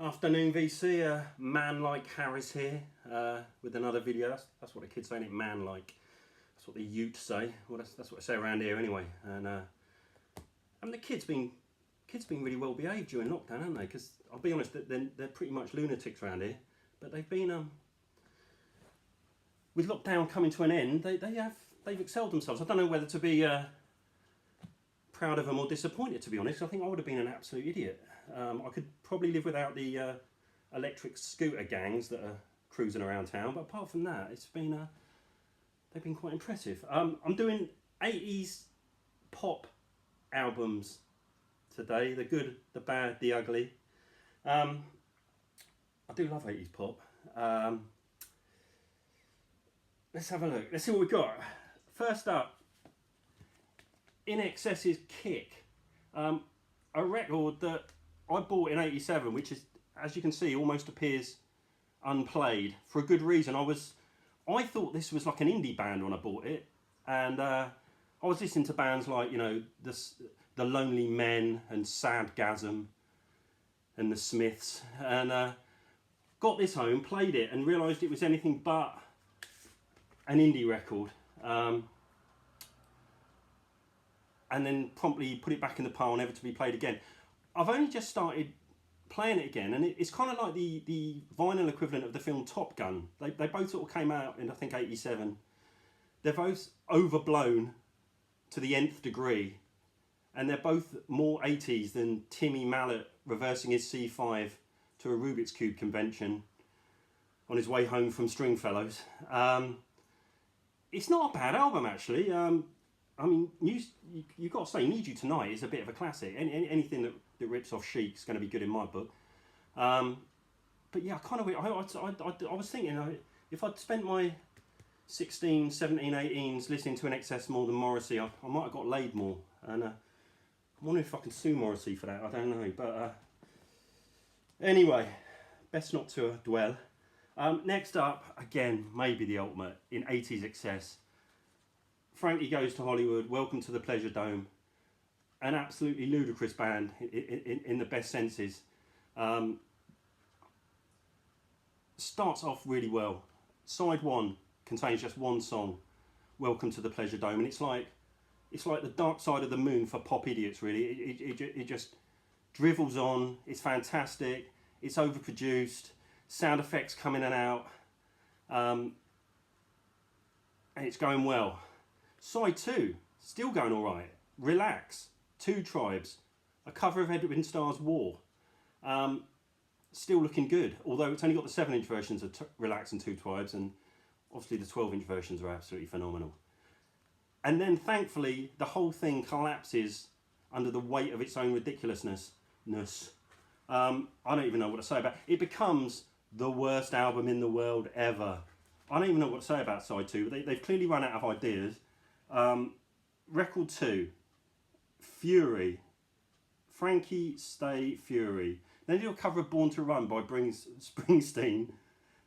Afternoon VC, man like Harris here with another video. That's what the kids say, ain't it? Man like. That's what the Utes say. Well, that's what they say around here anyway. And the kids been really well behaved during lockdown, haven't they? Because I'll be honest, they're pretty much lunatics around here. But they've been with lockdown coming to an end, they've excelled themselves. I don't know whether to be proud of them or disappointed, to be honest. I think I would have been an absolute idiot. I could probably live without the electric scooter gangs that are cruising around town, but apart from that, it's been they've been quite impressive. I'm doing 80s pop albums today, the good, the bad, the ugly. I do love 80s pop. Let's have a look. Let's see what we've got. First up, In Excess's Kick, a record that I bought in '87, which is, as you can see, almost appears unplayed for a good reason. I thought this was like an indie band when I bought it, and I was listening to bands like, you know, the Lonely Men and Sadgasm and the Smiths, and got this home, played it, and realised it was anything but an indie record. And then promptly put it back in the pile, never to be played again. I've only just started playing it again, and it's kind of like the vinyl equivalent of the film Top Gun. They both sort of came out in, I think, '87. They're both overblown to the nth degree, and they're both more 80s than Timmy Mallet reversing his C5 to a Rubik's Cube convention on his way home from Stringfellows. It's not a bad album, actually. I mean, you've got to say, Need You Tonight is a bit of a classic. Anything that rips off Chic is going to be good in my book. But yeah, I was thinking, if I'd spent my 16, 17, 18s listening to In Excess more than Morrissey, I might have got laid more. And I wonder if I can sue Morrissey for that. I don't know. But anyway, best not to dwell. Next up, again, maybe the ultimate in 80s excess. Frankie Goes to Hollywood, Welcome to the Pleasure Dome. An absolutely ludicrous band in the best senses. Starts off really well. Side one contains just one song, Welcome to the Pleasure Dome, and it's like the dark side of the moon for pop idiots, really. It just drivels on. It's fantastic. It's overproduced. Sound effects come in and out. And it's going well. Side 2, still going all right. Relax, Two Tribes, a cover of Edwin Starr's War. Still looking good, although it's only got the 7-inch versions of Relax and Two Tribes, and obviously the 12-inch versions are absolutely phenomenal. And then thankfully, the whole thing collapses under the weight of its own ridiculousness. I don't even know what to say about it. It becomes the worst album in the world ever. I don't even know what to say about side 2, but they've clearly run out of ideas. Record 2, Fury, Frankie Stay Fury. Then do a cover of Born to Run by Springsteen.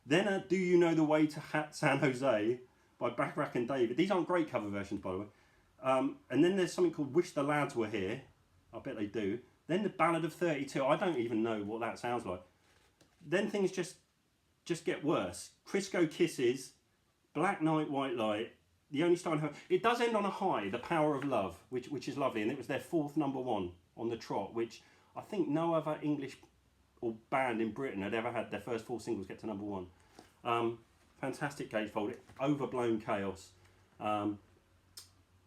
Then Do You Know the Way to San Jose by Bacharach and David. These aren't great cover versions, by the way. And then there's something called Wish the Lads Were Here. I bet they do. Then the Ballad of 32. I don't even know what that sounds like. Then things just get worse. Crisco Kisses, Black Night, White Light. The Only Star in Heaven. It does end on a high, The Power of Love, which is lovely, and it was their 4th #1 on the trot, which I think no other English or band in Britain had ever had their first 4 singles get to #1. Fantastic gatefold, overblown chaos,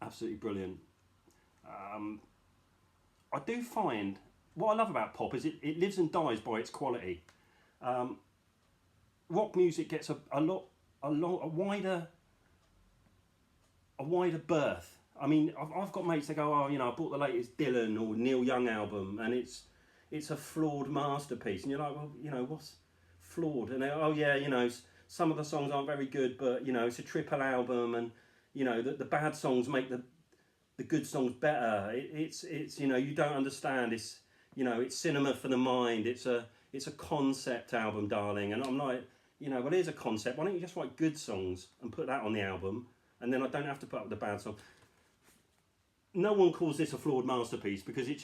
absolutely brilliant. I do find what I love about pop is it lives and dies by its quality. Rock music gets a wider berth. I mean, I've got mates that go, oh, you know, I bought the latest Dylan or Neil Young album, and it's a flawed masterpiece. And you're like, well, you know, what's flawed? And they're, oh yeah, you know, some of the songs aren't very good, but you know, it's a triple album, and you know, the bad songs make the good songs better. It's you know, you don't understand. It's, you know, it's cinema for the mind. It's a concept album, darling. And I'm like, you know, well, here's a concept. Why don't you just write good songs and put that on the album? And then I don't have to put up the bad song. No one calls this a flawed masterpiece because it's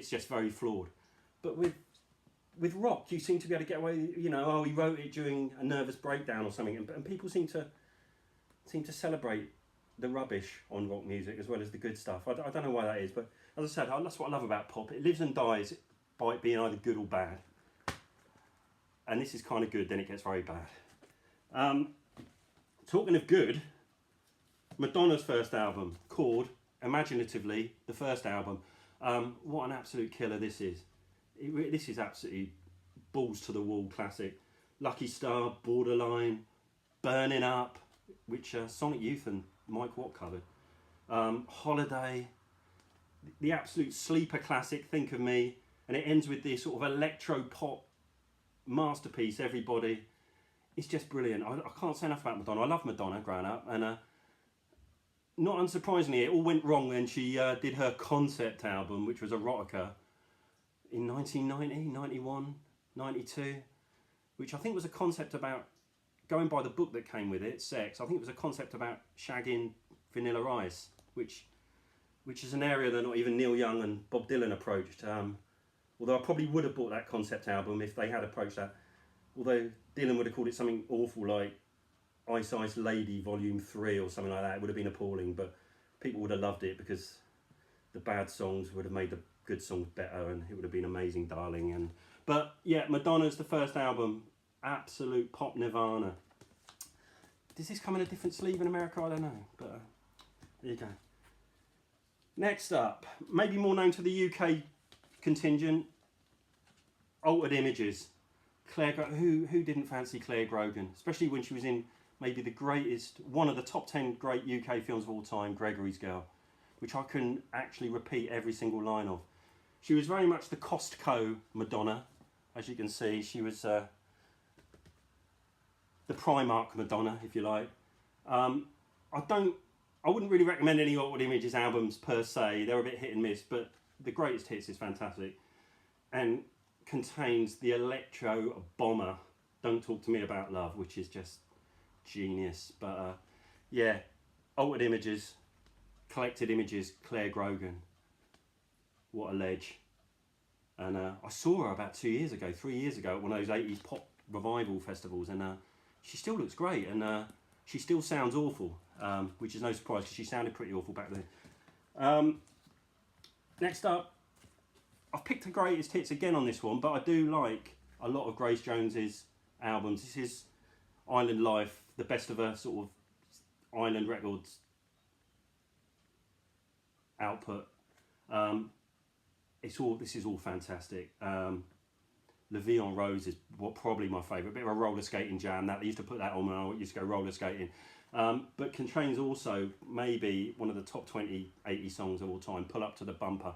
just very flawed. But with with rock, you seem to be able to get away. You know, oh, he wrote it during a nervous breakdown or something, and people seem to celebrate the rubbish on rock music as well as the good stuff. I don't know why that is, but as I said, that's what I love about pop. It lives and dies by it being either good or bad. And this is kind of good, then it gets very bad. Talking of good, Madonna's first album, called, imaginatively, the first album. What an absolute killer this is. This is absolutely balls to the wall classic. Lucky Star, Borderline, Burning Up, which Sonic Youth and Mike Watt covered. Holiday, the absolute sleeper classic, Think of Me, and it ends with this sort of electro pop masterpiece, Everybody. It's just brilliant. I can't say enough about Madonna. I love Madonna growing up, and not unsurprisingly, it all went wrong when she did her concept album, which was erotica, in 1990, 91, 92, which I think was a concept about, going by the book that came with it, Sex, I think it was a concept about shagging Vanilla Ice, which is an area that not even Neil Young and Bob Dylan approached. Although I probably would have bought that concept album if they had approached that. Although Dylan would have called it something awful like Ice Ice Lady Volume 3 or something like that. It would have been appalling, but people would have loved it because the bad songs would have made the good songs better, and it would have been amazing, darling. But yeah, Madonna's the first album, absolute pop nirvana. Does this come in a different sleeve in America? I don't know, but there you go. Next up, maybe more known to the UK contingent, Altered Images. Who didn't fancy Claire Grogan, especially when she was in maybe one of the top 10 great UK films of all time, Gregory's Girl, which I can actually repeat every single line of. She was very much the Costco Madonna, as you can see. She was the Primark Madonna, if you like. I wouldn't really recommend any Altered Images albums per se. They're a bit hit and miss, but the Greatest Hits is fantastic and contains the electro bomber Don't Talk to Me About Love, which is just genius. But yeah, Altered Images, Collected Images, Claire Grogan. What a ledge. And I saw her about 3 years ago at one of those 80s pop revival festivals, and she still looks great, and she still sounds awful, which is no surprise because she sounded pretty awful back then. Next up, I've picked the Greatest Hits again on this one, but I do like a lot of Grace Jones's albums. This is Island Life, the best of her sort of Island Records output. This is all fantastic. La Vie en Rose is probably my favourite. Bit of a roller skating jam. That they used to put that on when I used to go roller skating. But contains also maybe one of the top 20 80 songs of all time, Pull Up to the Bumper,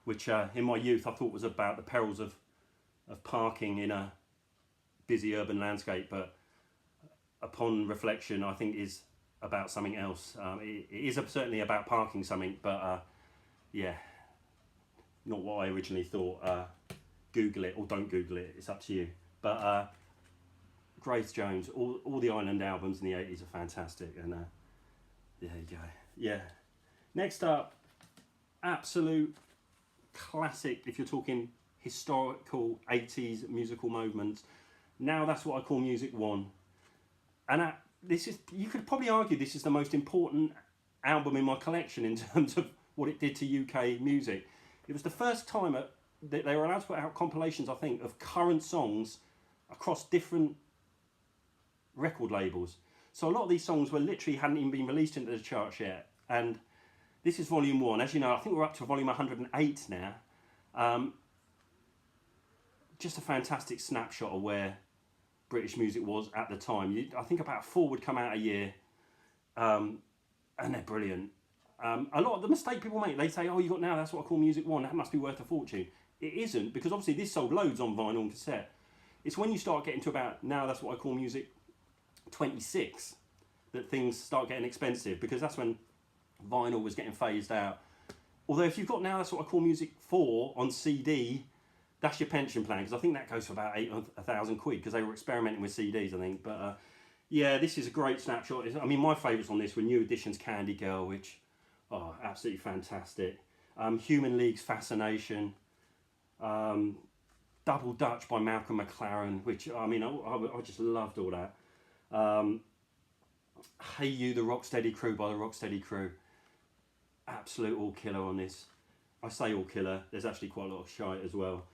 which in my youth I thought was about the perils of parking in a busy urban landscape, but upon reflection I think is about something else. It is certainly about parking something, but yeah, not what I originally thought. Google it or don't Google it, it's up to you. But Grace Jones, all the Island albums in the 80s are fantastic, and there you go. Yeah. Next up, absolute classic, if you're talking historical 80s musical moments. Now That's What I Call Music 1. And this is, you could probably argue this is the most important album in my collection in terms of what it did to UK music. It was the first time that they were allowed to put out compilations, I think, of current songs across different record labels. So a lot of these songs literally hadn't even been released into the charts yet. And this is volume 1. As you know, I think we're up to volume 108 now. Just a fantastic snapshot of where British music was at the time. I think about 4 would come out a year, and they're brilliant. A lot of the mistake people make, they say, oh, you got Now That's What I Call Music 1, that must be worth a fortune. It isn't, because obviously this sold loads on vinyl and cassette. It's when you start getting to about Now That's What I Call Music 26 that things start getting expensive, because that's when vinyl was getting phased out. Although if you've got Now That's What I Call Music 4 on CD, that's your pension plan, because I think that goes for about 1,000 quid, because they were experimenting with CDs, I think. But yeah, this is a great snapshot. I mean, my favourites on this were New Edition's Candy Girl, which, oh, absolutely fantastic. Human League's Fascination. Double Dutch by Malcolm McLaren, which I mean I just loved all that. Hey You, the Rocksteady Crew by the Rocksteady Crew. Absolute all killer on this. I say all killer, there's actually quite a lot of shite as well.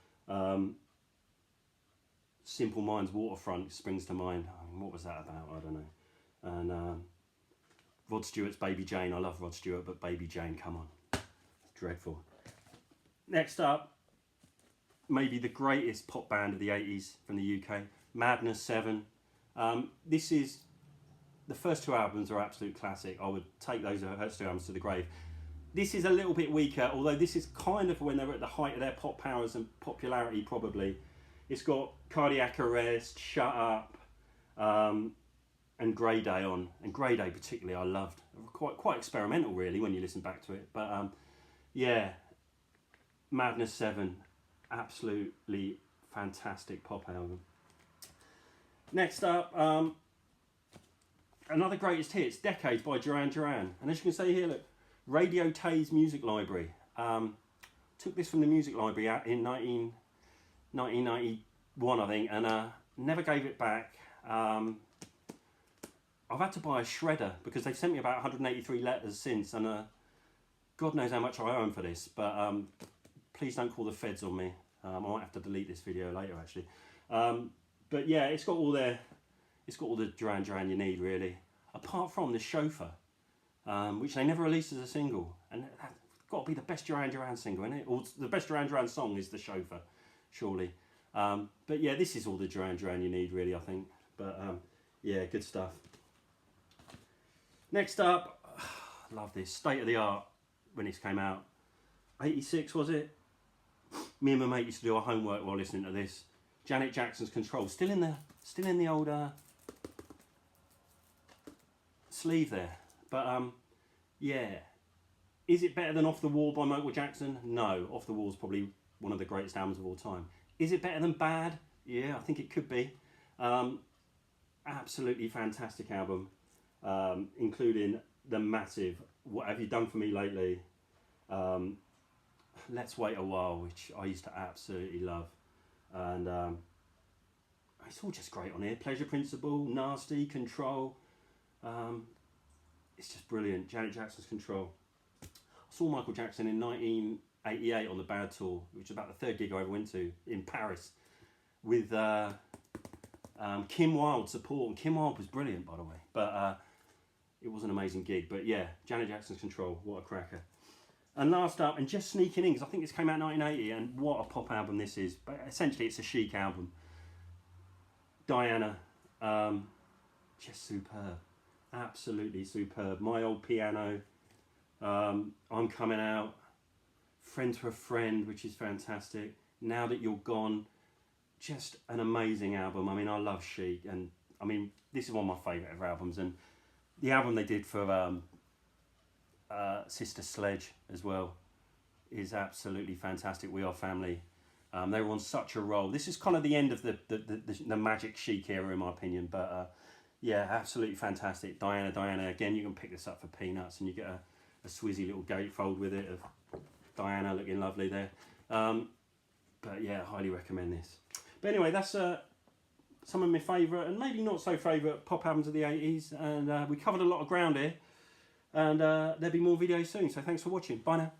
Simple Minds Waterfront springs to mind. I mean, what was that about? I don't know. And Rod Stewart's Baby Jane. I love Rod Stewart, but Baby Jane, come on. It's dreadful. Next up, maybe the greatest pop band of the 80s from the UK, Madness 7. This is, the first two albums are absolute classic. I would take those first two albums to the grave. This is a little bit weaker, although this is kind of when they were at the height of their pop powers and popularity, probably. It's got Cardiac Arrest, Shut Up, and Grey Day on. And Grey Day particularly I loved. Quite experimental really when you listen back to it. But yeah, Madness 7, absolutely fantastic pop album. Next up, another greatest hits, Decades by Duran Duran. And as you can see here, look, Radio Tay's Music Library. Took this from the Music Library out in 1991, I think, and never gave it back. I've had to buy a shredder because they've sent me about 183 letters since, and God knows how much I owe them for this, but please don't call the feds on me. I might have to delete this video later, actually. But yeah, it's got all the Duran Duran you need, really. Apart from the Chauffeur, which they never released as a single, and that's got to be the best Duran Duran single, isn't it? Or the best Duran Duran song is the Chauffeur, surely. But yeah, this is all the Duran Duran you need, really, I think. But yeah, good stuff. Next up, love this, State of the Art, when this came out. 86, was it? Me and my mate used to do our homework while listening to this. Janet Jackson's Control, still in the old sleeve there. But yeah, is it better than Off the Wall by Michael Jackson? No, Off the Wall's probably one of the greatest albums of all time. Is it better than Bad? Yeah, I think it could be. Absolutely fantastic album, including the massive What Have You Done For Me Lately, Let's Wait a While, which I used to absolutely love, and it's all just great on here. Pleasure Principle, Nasty, Control, it's just brilliant. Janet Jackson's Control. I saw Michael Jackson in 1988 on the Bad Tour, which was about the third gig I ever went to, in Paris, with Kim Wilde support, and Kim Wilde was brilliant, by the way, but it was an amazing gig. But yeah, Janet Jackson's Control, what a cracker. And last up, and just sneaking in, because I think this came out in 1980, and what a pop album this is, but essentially it's a chic album. Diana, just superb, absolutely superb. My Old Piano, I'm Coming Out, Friend to a Friend, which is fantastic. Now That You're Gone, just an amazing album. I mean, I love chic, and I mean, this is one of my favourite ever albums, and the album they did for Sister Sledge as well is absolutely fantastic. We Are Family. They were on such a roll. This is kind of the end of the magic chic era, in my opinion, but yeah, absolutely fantastic. Diana, again, you can pick this up for peanuts, and you get a swizzy little gatefold with it of Diana looking lovely there. But yeah, I highly recommend this. But anyway, that's some of my favourite and maybe not so favourite pop albums of the 80s, and we covered a lot of ground here, and there'll be more videos soon, so thanks for watching. Bye now.